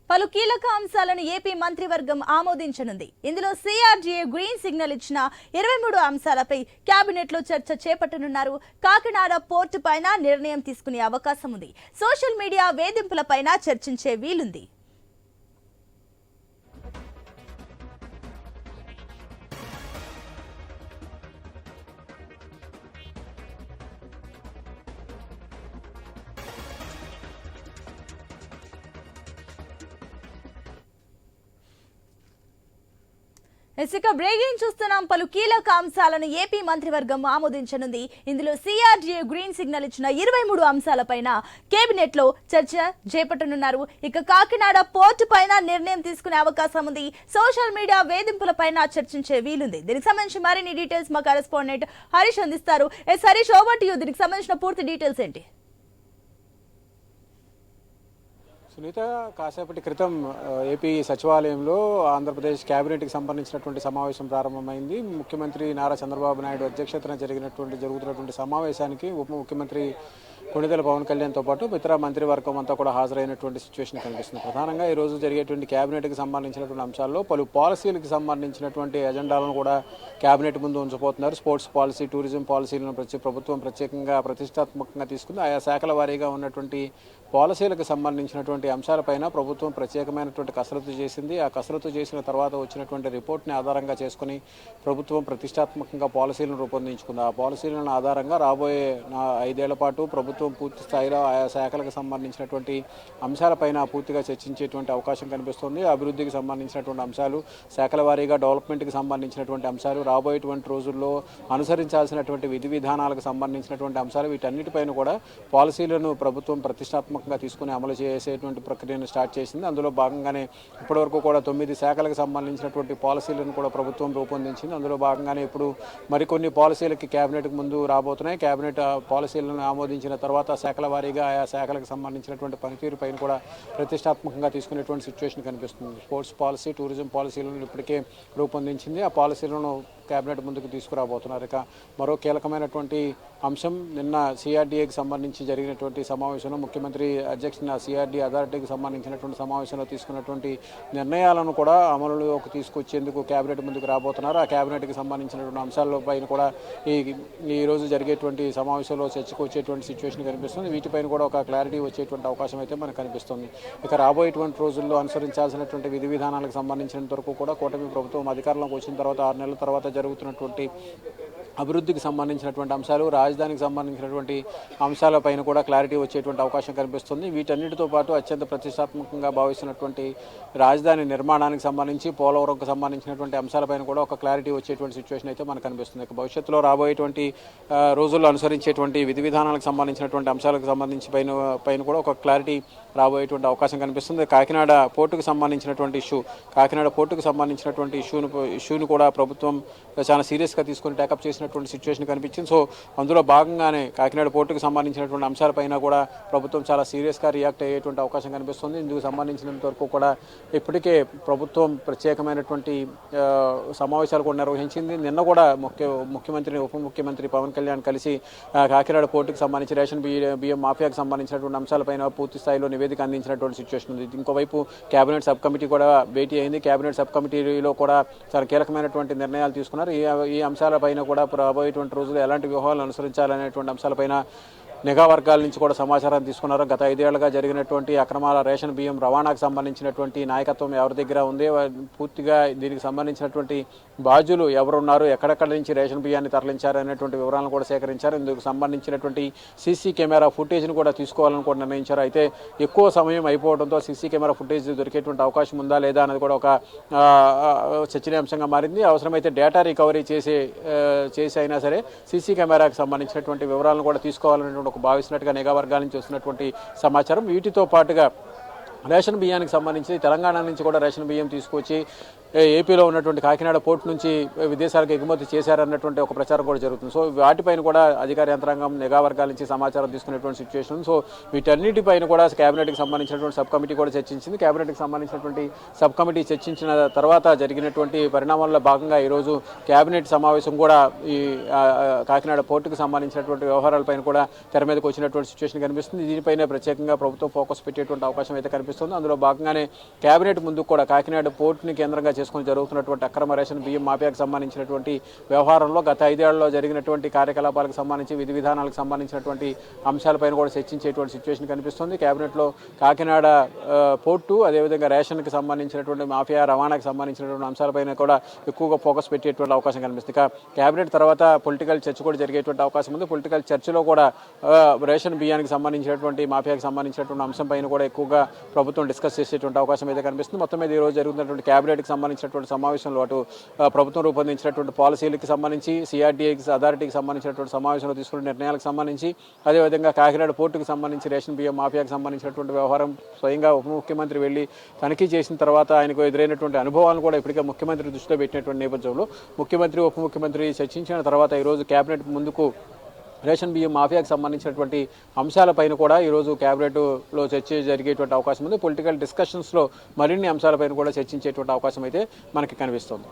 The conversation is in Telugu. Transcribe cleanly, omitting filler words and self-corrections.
పలు కీలక అంశాలను ఏపీ మంత్రివర్గం ఆమోదించనుంది. ఇందులో సిఆర్డీఏ గ్రీన్ సిగ్నల్ ఇచ్చిన 23 అంశాలపై కేబినెట్ లో చర్చ చేపట్టనున్నారు. కాకినాడ పోర్టు పైన నిర్ణయం తీసుకునే అవకాశం ఉంది. సోషల్ మీడియా వేధింపులపైన చర్చించే వీలుంది. ఇక బ్రేకింగ్ చూస్తున్నాం. పలు కీలక అంశాలను ఏపీ మంత్రివర్గం ఆమోదించనుంది. ఇందులో సిఆర్డీఏ గ్రీన్ సిగ్నల్ ఇచ్చిన 23 అంశాలపైన కేబినెట్ లో చర్చ చేపట్టనున్నారు. ఇక కాకినాడ పోర్టు పైన నిర్ణయం తీసుకునే అవకాశం ఉంది. సోషల్ మీడియా వేధింపులపైన చర్చించే వీలుంది. దీనికి సంబంధించి మరిన్ని డీటెయిల్స్ మా కరెస్పాండెంట్ హరీష్ అందిస్తారు. Harish, over to you. దీనికి సంబంధించిన పూర్తి డీటెయిల్స్ ఏంటి? సునీత, కాసేపటి క్రితం ఏపీ సచివాలయంలో ఆంధ్రప్రదేశ్ కేబినెట్కి సంబంధించినటువంటి సమావేశం ప్రారంభమైంది. ముఖ్యమంత్రి నారా చంద్రబాబు నాయుడు అధ్యక్షతన జరుగుతున్నటువంటి సమావేశానికి ఉప ముఖ్యమంత్రి కొణిదెల పవన్ కళ్యాణ్తో పాటు ఇతర మంత్రివర్గం అంతా కూడా హాజరైనటువంటి సిచ్యువేషన్ కనిపిస్తుంది. ప్రధానంగా ఈరోజు జరిగేటువంటి కేబినెట్కి సంబంధించినటువంటి అంశాల్లో పలు పాలసీలకు సంబంధించినటువంటి ఎజెండాలను కూడా కేబినెట్ ముందు ఉంచబోతున్నారు. స్పోర్ట్స్ పాలసీ, టూరిజం పాలసీలను ప్రభుత్వం ప్రత్యేకంగా ప్రతిష్టాత్మకంగా తీసుకుంది. ఆయా శాఖల వారీగా ఉన్నటువంటి పాలసీలకు సంబంధించినటువంటి అంశాలపైన ప్రభుత్వం ప్రత్యేకమైనటువంటి కసరత్తు చేసింది. ఆ కసరత్తు చేసిన తర్వాత వచ్చినటువంటి రిపోర్ట్ని ఆధారంగా చేసుకుని ప్రభుత్వం ప్రతిష్టాత్మకంగా పాలసీలను రూపొందించుకుంది. ఆ పాలసీలను ఆధారంగా రాబోయే 5 ఏళ్ల పాటు ప్రభుత్వం పూర్తి స్థాయిలో ఆయా శాఖలకు సంబంధించినటువంటి అంశాలపైన పూర్తిగా చర్చించేటువంటి అవకాశం కనిపిస్తుంది. అభివృద్ధికి సంబంధించినటువంటి అంశాలు, శాఖల వారీగా డెవలప్మెంట్కి సంబంధించినటువంటి అంశాలు, రాబోయేటువంటి రోజుల్లో అనుసరించాల్సినటువంటి విధి విధానాలకు సంబంధించినటువంటి అంశాలు, వీటన్నిటిపైన కూడా పాలసీలను ప్రభుత్వం ప్రతిష్టాత్మకంగా తీసుకుని అమలు చేసేటువంటి ప్రక్రియను స్టార్ట్ చేసింది. అందులో భాగంగానే ఇప్పటివరకు కూడా 9 శాఖలకు సంబంధించినటువంటి పాలసీలను కూడా ప్రభుత్వం రూపొందించింది. అందులో భాగంగానే ఇప్పుడు మరికొన్ని పాలసీలకి కేబినెట్కి ముందు రాబోతున్నాయి. కేబినెట్ పాలసీలను ఆమోదించిన తర్వాత శాఖల వారీగా ఆయా శాఖలకు సంబంధించినటువంటి పనితీరు పైన కూడా ప్రతిష్టాత్మకంగా తీసుకునేటువంటి సిచ్యువేషన్ కనిపిస్తుంది. స్పోర్ట్స్ పాలసీ, టూరిజం పాలసీలను ఇప్పటికే రూపొందించింది. ఆ పాలసీలను కేబినెట్ ముందుకు తీసుకురాబోతున్నారు. ఇక మరో కీలకమైనటువంటి అంశం, నిన్న సిఆర్డీఏకి సంబంధించి జరిగినటువంటి సమావేశంలో ముఖ్యమంత్రి అధ్యక్షతన సిఆర్డీ అథారిటీకి సంబంధించినటువంటి సమావేశంలో తీసుకున్నటువంటి నిర్ణయాలను కూడా అమలులోకి తీసుకొచ్చేందుకు కేబినెట్ ముందుకు రాబోతున్నారు. ఆ కేబినెట్కి సంబంధించినటువంటి అంశాలపైన కూడా ఈ రోజు జరిగేటువంటి సమావేశంలో చర్చకు వచ్చేటువంటి సిచ్యువేషన్ కనిపిస్తుంది. వీటిపైన కూడా ఒక క్లారిటీ వచ్చేటువంటి అవకాశం అయితే మనకు కనిపిస్తుంది. ఇక రాబోయేటువంటి రోజుల్లో అనుసరించాల్సినటువంటి విధి విధానాలకు సంబంధించినంత వరకు కూడా కూటమి ప్రభుత్వం అధికారంలోకి వచ్చిన తర్వాత 6 నెలల తర్వాత జరుగుతున్నటువంటి అభివృద్ధికి సంబంధించినటువంటి అంశాలు, రాజధానికి సంబంధించినటువంటి అంశాలపైన కూడా క్లారిటీ వచ్చేటువంటి అవకాశం కనిపిస్తుంది. వీటన్నిటితో పాటు అత్యంత ప్రతిష్టాత్మకంగా భావిస్తున్నటువంటి రాజధాని నిర్మాణానికి సంబంధించి, పోలవరంకు సంబంధించినటువంటి అంశాలపైన కూడా ఒక క్లారిటీ వచ్చేటువంటి సిచ్యువేషన్ అయితే మనకు కనిపిస్తుంది. భవిష్యత్తులో రాబోయేటువంటి రోజుల్లో అనుసరించేటువంటి విధి విధానాలకు సంబంధించినటువంటి అంశాలకు సంబంధించి పైన కూడా ఒక క్లారిటీ రాబోయేటువంటి అవకాశం కనిపిస్తుంది. కాకినాడ పోర్టుకు సంబంధించినటువంటి ఇష్యూను కూడా ప్రభుత్వం చాలా సీరియస్గా తీసుకుని టేకప్ చేసినటువంటి సిచ్యువేషన్ కనిపించింది. సో అందులో భాగంగానే కాకినాడ పోర్టుకు సంబంధించినటువంటి అంశాలపైన కూడా ప్రభుత్వం చాలా సీరియస్గా రియాక్ట్ అయ్యేటువంటి అవకాశం కనిపిస్తుంది. ఇందుకు సంబంధించినంత వరకు కూడా ఇప్పటికే ప్రభుత్వం ప్రత్యేకమైనటువంటి సమావేశాలు కూడా నిర్వహించింది. నిన్న కూడా ముఖ్యమంత్రి, ఉప ముఖ్యమంత్రి పవన్ కళ్యాణ్ కలిసి కాకినాడ పోర్టుకు సంబంధించి రేషన్ బియ్యం మాఫియాకు సంబంధించినటువంటి అంశాలపైన పూర్తి స్థాయిలో నివేదిక అందించినటువంటి సిచ్యువేషన్ ఉంది. ఇంకోవైపు కేబినెట్ సబ్ కమిటీ కూడా భేటీ అయింది. కేబినెట్ సబ్ కమిటీలో కూడా చాలా కీలకమైనటువంటి నిర్ణయాలు తీసుకున్నారు. ఈ అంశాలపైన కూడా రాబోయేటువంటి రోజుల్లో ఎలాంటి వ్యూహాలు అనుసరించాలనేటువంటి అంశాలపైన నిఘా వర్గాల నుంచి కూడా సమాచారం తీసుకున్నారు. గత 5 ఏళ్లుగా జరిగినటువంటి అక్రమాల రేషన్ బియ్యం రవాణాకు సంబంధించినటువంటి నాయకత్వం ఎవరి దగ్గర ఉంది, పూర్తిగా దీనికి సంబంధించినటువంటి బాధ్యులు ఎవరున్నారు, ఎక్కడెక్కడి నుంచి రేషన్ బియ్యాన్ని తరలించారు అనేటువంటి వివరాలను కూడా సేకరించారు. ఇందుకు సంబంధించినటువంటి సీసీ కెమెరా ఫుటేజ్ను కూడా తీసుకోవాలని కూడా నిర్ణయించారు. అయితే ఎక్కువ సమయం అయిపోవడంతో సీసీ కెమెరా ఫుటేజ్ దొరికేటువంటి అవకాశం ఉందా లేదా అనేది కూడా ఒక చర్చనీయాంశంగా మారింది. అవసరమైతే డేటా రికవరీ చేసి అయినా సరే సీసీ కెమెరాకి సంబంధించినటువంటి వివరాలను కూడా తీసుకోవాలనేటువంటి భావిస్తున్నట్టుగా నిఘా వర్గాల నుంచి వస్తున్నటువంటి సమాచారం. వీటితో పాటుగా రేషన్ బియ్యానికి సంబంధించి తెలంగాణ నుంచి కూడా రేషన్ బియ్యం తీసుకొచ్చి ఏపీలో ఉన్నటువంటి కాకినాడ పోర్ట్ నుంచి విదేశాలకు ఎగుమతి చేశారన్నటువంటి ఒక ప్రచారం కూడా జరుగుతుంది. సో వాటిపైన కూడా అధికార యంత్రాంగం నిఘా వర్గాల నుంచి సమాచారం తీసుకునేటువంటి సిచ్యువేషన్. సో వీటన్నిటిపైన కూడా కేబినెట్కి సంబంధించినటువంటి సబ్ కమిటీ కూడా చర్చించింది. కేబినెట్కి సంబంధించినటువంటి సబ్ కమిటీ చర్చించిన తర్వాత జరిగినటువంటి పరిణామాల్లో భాగంగా ఈరోజు కేబినెట్ సమావేశం కూడా ఈ కాకినాడ పోర్టుకు సంబంధించినటువంటి వ్యవహారాలపైన కూడా తెర మీదకి వచ్చినటువంటి సిచ్యువేషన్ కనిపిస్తుంది. దీనిపైన ప్రత్యేకంగా ప్రభుత్వం ఫోకస్ పెట్టేటువంటి అవకాశం అయితే కనిపిస్తుంది. అందులో భాగంగానే కేబినెట్ ముందు కూడా కాకినాడ పోర్టుని కేంద్రంగా చేసుకుని జరుగుతున్నటువంటి అక్రమ రేషన్ బియ్యం మాఫియాకు సంబంధించినటువంటి వ్యవహారంలో గత 5 ఏళ్లలో జరిగినటువంటి కార్యకలాపాలకు సంబంధించి విధి విధానాలకు సంబంధించినటువంటి అంశాలపైన కూడా చర్చించేటువంటి సిచ్యువేషన్ కనిపిస్తుంది. కేబినెట్లో కాకినాడ పోర్టు అదేవిధంగా రేషన్కి సంబంధించినటువంటి మాఫియా రవాణాకు సంబంధించినటువంటి అంశాలపైన కూడా ఎక్కువగా ఫోకస్ పెట్టేటువంటి అవకాశం కనిపిస్తుంది. కేబినెట్ తర్వాత పొలిటికల్ చర్చ కూడా జరిగేటువంటి అవకాశం ఉంది. పొలిటికల్ చర్చలో కూడా రేషన్ బియ్యానికి సంబంధించినటువంటి మాఫియాకి సంబంధించినటువంటి అంశం పైన కూడా ఎక్కువగా ప్రభుత్వం డిస్కస్ చేసేటువంటి అవకాశం అయితే కనిపిస్తుంది. మొత్తం మీద ఈ రోజు జరుగుతున్నటువంటి కేబినెట్కి సంబంధించినటువంటి సమావేశంలో అటు ప్రభుత్వం రూపొందించినటువంటి పాలసీలకు సంబంధించి సిఆర్డీఏకి అథారిటీకి సంబంధించినటువంటి సమావేశంలో తీసుకున్న నిర్ణయాలకు సంబంధించి అదేవిధంగా కాకినాడ పోర్టుకు సంబంధించి రేషన్ బియ్యం మాఫియాకి సంబంధించినటువంటి వ్యవహారం స్వయంగా ఉప ముఖ్యమంత్రి వెళ్ళి తనిఖీ చేసిన తర్వాత ఆయనకు ఎదురైనటువంటి అనుభవాలను కూడా ఇప్పటికే ముఖ్యమంత్రి దృష్టిలో పెట్టినటువంటి నేపథ్యంలో ముఖ్యమంత్రి ఉప ముఖ్యమంత్రి చర్చించిన తర్వాత ఈరోజు కేబినెట్ ముందుకు రేషన్ బియ్యం మాఫియాకి సంబంధించినటువంటి అంశాలపైన కూడా ఈరోజు క్యాబినెట్లో చర్చ జరిగేటువంటి అవకాశం ఉంది. పొలిటికల్ డిస్కషన్స్లో మరిన్ని అంశాలపైన కూడా చర్చించేటువంటి అవకాశం అయితే మనకి కనిపిస్తుంది.